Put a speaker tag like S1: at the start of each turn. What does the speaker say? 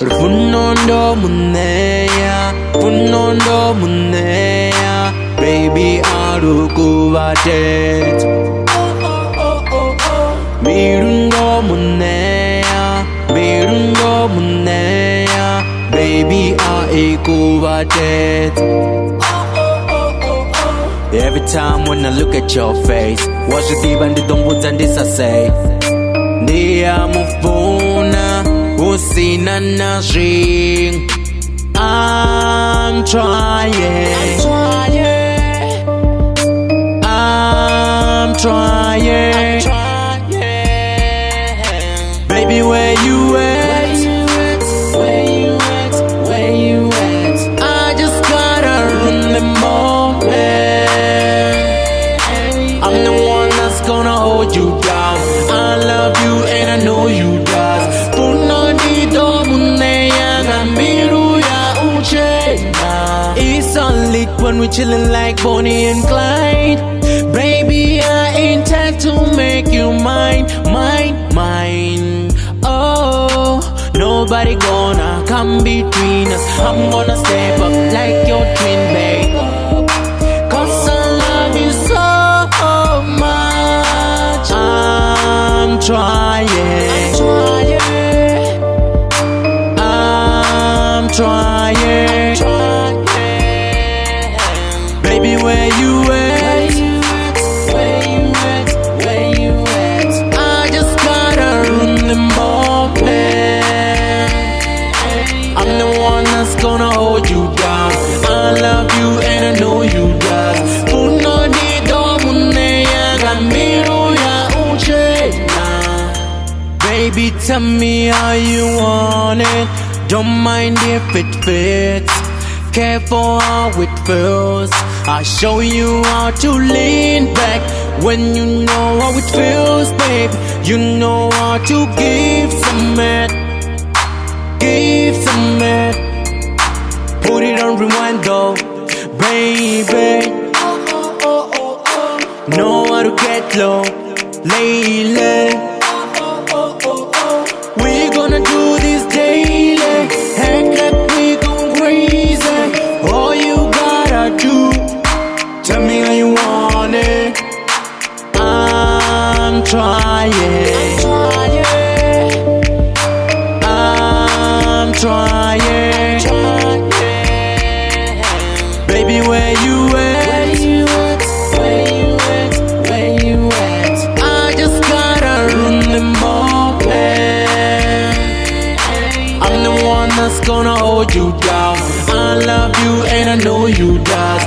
S1: lufuno munneya, lufuno munneya, baby alukubatet. Mirundo munneya, mirundo munneya, baby aikubatet. Every time when I look at your face, watch the deep and the dumbbells and this I say. Dia mufuna usina na ring. I'm trying. Baby, where you at? Where you at? Where you at? I just gotta run the moment. I'm the one that's gonna hold you down. I love you and I know you does. It's on lit when we chillin' like Bonnie and Clyde. Baby, I intend to make you mine, mine, mine. Oh, nobody gonna come between us. I'm gonna step up like your twin, babe. Cause I love you so much. I'm trying. I'm trying. Baby, where you at? Where you at? Where you at? I just gotta run the moment. I'm the one that's gonna hold you down. I love you and I know you does. Baby, tell me how you want it. Don't mind if it fits. Careful how it feels. I'll show you how to lean back when you know how it feels, babe. You know how to give some it. Give some it. Put it on rewind though, baby. Know how to get low, lately. We gonna do this daily. Act like we gon' crazy. All you gotta do, tell me how you want it. I'm trying. I'm trying. Baby, where you at? Where you at? Where you at? I just gotta run the moment. I'm the one that's gonna hold you down. I love you and I know you does.